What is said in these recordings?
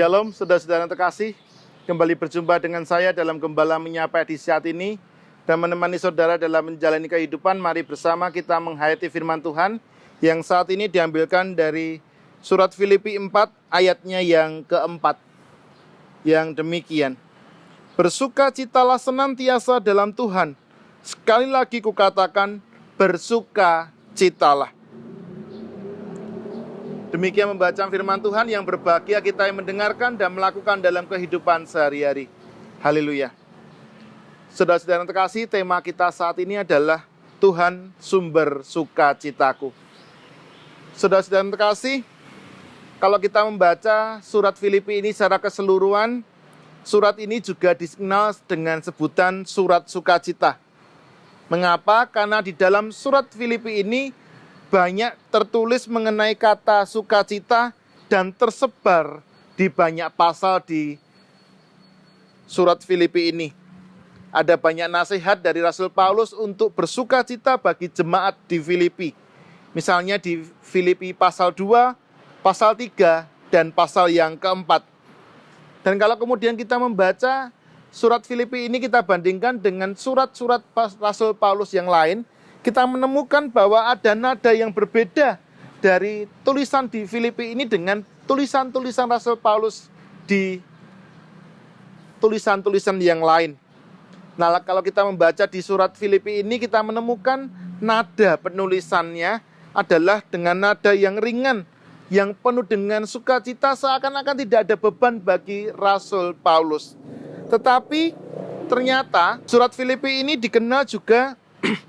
Shalom, saudara-saudara yang terkasih. Kembali berjumpa dengan saya dalam Gembala Menyapa edisi saat ini. Dan menemani saudara dalam menjalani kehidupan, mari bersama kita menghayati firman Tuhan yang saat ini diambilkan dari surat Filipi 4 ayatnya yang keempat. Yang demikian, bersukacitalah senantiasa dalam Tuhan. Sekali lagi kukatakan, bersukacitalah. Demikian membaca firman Tuhan yang berbahagia kita yang mendengarkan dan melakukan dalam kehidupan sehari-hari. Haleluya. Saudara-saudara yang terkasih, tema kita saat ini adalah Tuhan sumber sukacitaku. Saudara-saudara yang terkasih, kalau kita membaca surat Filipi ini secara keseluruhan, surat ini juga dikenal dengan sebutan surat sukacita. Mengapa? Karena di dalam surat Filipi ini banyak tertulis mengenai kata sukacita dan tersebar di banyak pasal di surat Filipi ini. Ada banyak nasihat dari Rasul Paulus untuk bersukacita bagi jemaat di Filipi. Misalnya di Filipi pasal 2, pasal 3, dan pasal yang keempat. Dan kalau kemudian kita membaca surat Filipi ini kita bandingkan dengan surat-surat Rasul Paulus yang lain, kita menemukan bahwa ada nada yang berbeda dari tulisan di Filipi ini dengan tulisan-tulisan Rasul Paulus di tulisan-tulisan yang lain. Nah, kalau kita membaca di surat Filipi ini, kita menemukan nada penulisannya adalah dengan nada yang ringan, yang penuh dengan sukacita, seakan-akan tidak ada beban bagi Rasul Paulus. Tetapi ternyata surat Filipi ini dikenal juga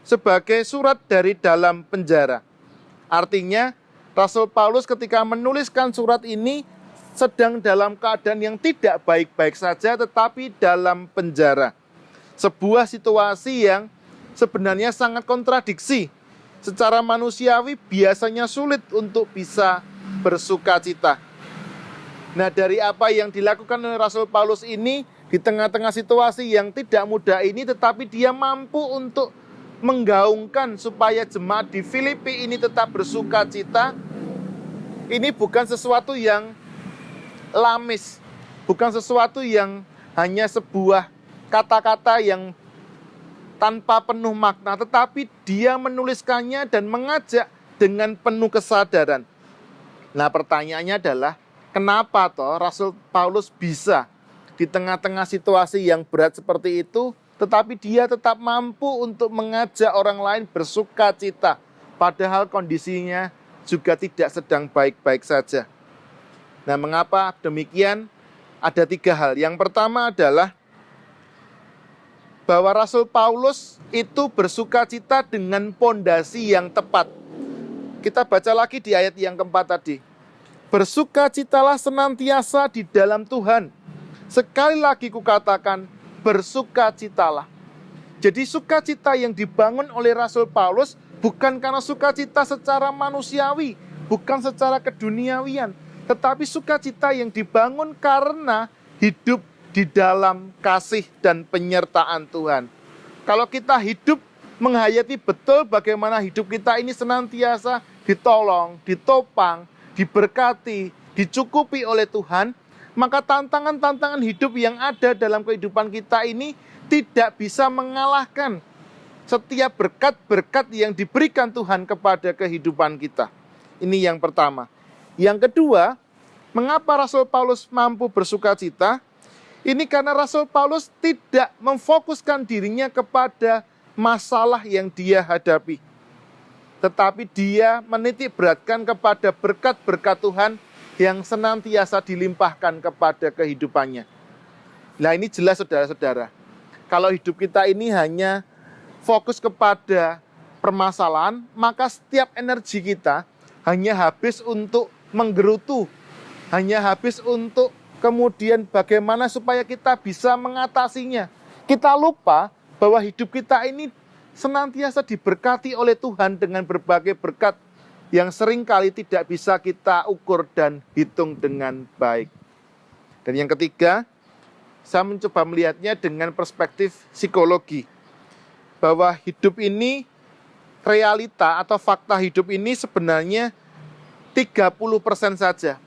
sebagai surat dari dalam penjara. Artinya Rasul Paulus ketika menuliskan surat ini sedang dalam keadaan yang tidak baik-baik saja, tetapi dalam penjara. Sebuah situasi yang sebenarnya sangat kontradiksi. Secara manusiawi biasanya sulit untuk bisa bersukacita. Nah, dari apa yang dilakukan oleh Rasul Paulus ini di tengah-tengah situasi yang tidak mudah ini, tetapi dia mampu untuk menggaungkan supaya jemaat di Filipi ini tetap bersukacita. Ini bukan sesuatu yang lamis, bukan sesuatu yang hanya sebuah kata-kata yang tanpa penuh makna, tetapi dia menuliskannya dan mengajak dengan penuh kesadaran. Nah, pertanyaannya adalah, kenapa toh Rasul Paulus bisa di tengah-tengah situasi yang berat seperti itu, tetapi dia tetap mampu untuk mengajak orang lain bersukacita, padahal kondisinya juga tidak sedang baik-baik saja. Nah, mengapa demikian? Ada 3 hal. Yang pertama adalah bahwa Rasul Paulus itu bersukacita dengan pondasi yang tepat. Kita baca lagi di ayat yang keempat tadi. Bersukacitalah senantiasa di dalam Tuhan. Sekali lagi kukatakan, bersukacitalah. Jadi sukacita yang dibangun oleh Rasul Paulus bukan karena sukacita secara manusiawi, bukan secara keduniawian, tetapi sukacita yang dibangun karena hidup di dalam kasih dan penyertaan Tuhan. Kalau kita hidup menghayati betul bagaimana hidup kita ini senantiasa ditolong, ditopang, diberkati, dicukupi oleh Tuhan, maka tantangan-tantangan hidup yang ada dalam kehidupan kita ini tidak bisa mengalahkan setiap berkat-berkat yang diberikan Tuhan kepada kehidupan kita. Ini yang pertama. Yang kedua, mengapa Rasul Paulus mampu bersukacita? Ini karena Rasul Paulus tidak memfokuskan dirinya kepada masalah yang dia hadapi, tetapi dia menitik beratkan kepada berkat-berkat Tuhan yang senantiasa dilimpahkan kepada kehidupannya. Nah, ini jelas saudara-saudara. Kalau hidup kita ini hanya fokus kepada permasalahan, maka setiap energi kita hanya habis untuk menggerutu, hanya habis untuk kemudian bagaimana supaya kita bisa mengatasinya. Kita lupa bahwa hidup kita ini senantiasa diberkati oleh Tuhan dengan berbagai berkat yang seringkali tidak bisa kita ukur dan hitung dengan baik. Dan yang ketiga, saya mencoba melihatnya dengan perspektif psikologi. Bahwa hidup ini, realita atau fakta hidup ini sebenarnya 30% saja.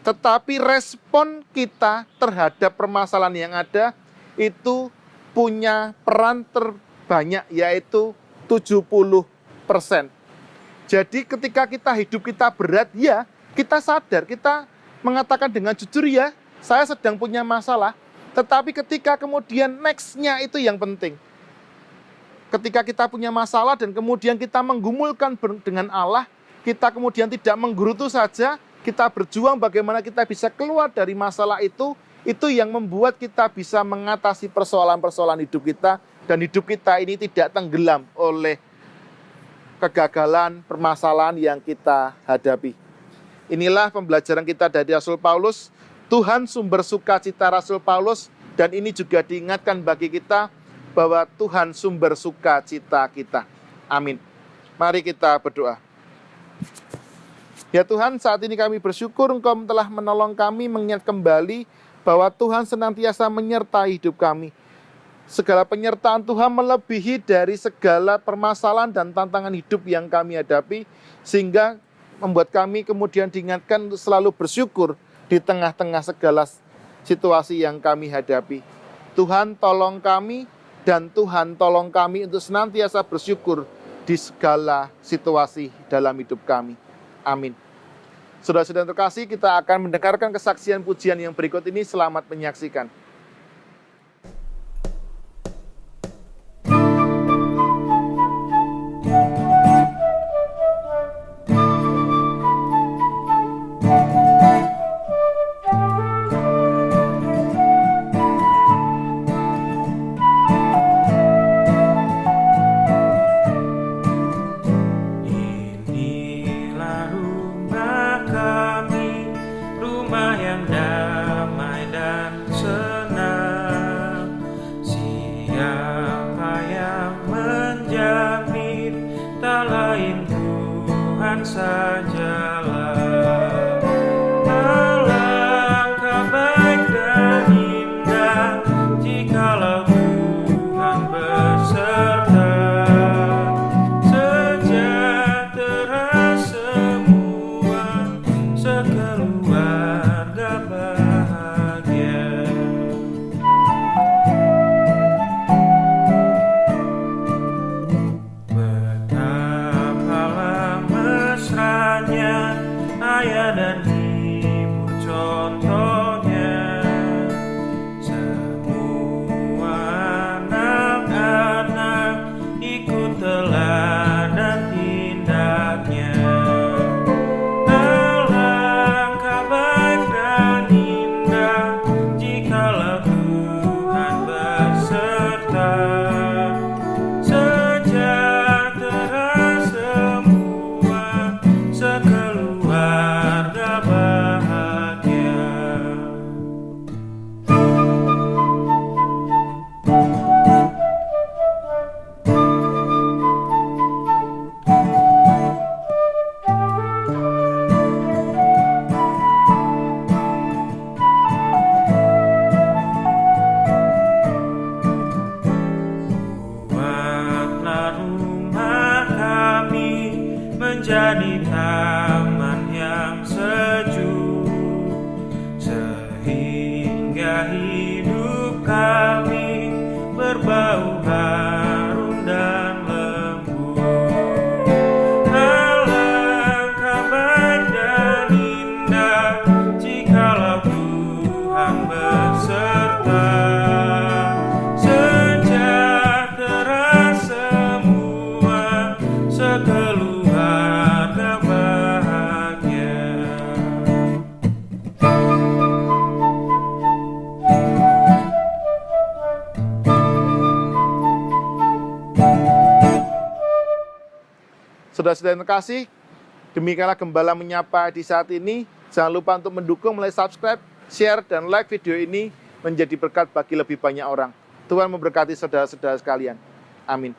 Tetapi respon kita terhadap permasalahan yang ada itu punya peran terbanyak, yaitu 70%. Jadi ketika hidup kita berat, ya kita sadar, kita mengatakan dengan jujur, ya saya sedang punya masalah. Tetapi ketika kemudian next-nya itu yang penting. Ketika kita punya masalah dan kemudian kita menggumulkan dengan Allah, kita kemudian tidak menggerutu saja, kita berjuang bagaimana kita bisa keluar dari masalah itu yang membuat kita bisa mengatasi persoalan-persoalan hidup kita, dan hidup kita ini tidak tenggelam oleh kegagalan, permasalahan yang kita hadapi. Inilah pembelajaran kita dari Rasul Paulus, Tuhan sumber sukacita Rasul Paulus, dan ini juga diingatkan bagi kita bahwa Tuhan sumber sukacita kita. Amin. Mari kita berdoa. Ya Tuhan, saat ini kami bersyukur Engkau telah menolong kami mengingat kembali bahwa Tuhan senantiasa menyertai hidup kami. Segala penyertaan Tuhan melebihi dari segala permasalahan dan tantangan hidup yang kami hadapi, sehingga membuat kami kemudian diingatkan untuk selalu bersyukur di tengah-tengah segala situasi yang kami hadapi. Tuhan tolong kami, dan Tuhan tolong kami untuk senantiasa bersyukur di segala situasi dalam hidup kami. Amin. Saudara-saudara terkasih, kita akan mendengarkan kesaksian pujian yang berikut ini. Selamat menyaksikan. Menjadi taman yang sejuk, sehingga hidup kami berbau harum dan lembut. Alangkah baik dan indah jikalau Tuhan beserta, sejahtera semua sekeluarga. Saudara-saudara yang terkasih, demikianlah Gembala Menyapa di saat ini. Jangan lupa untuk mendukung melalui subscribe, share, dan like video ini menjadi berkat bagi lebih banyak orang. Tuhan memberkati saudara-saudara sekalian. Amin.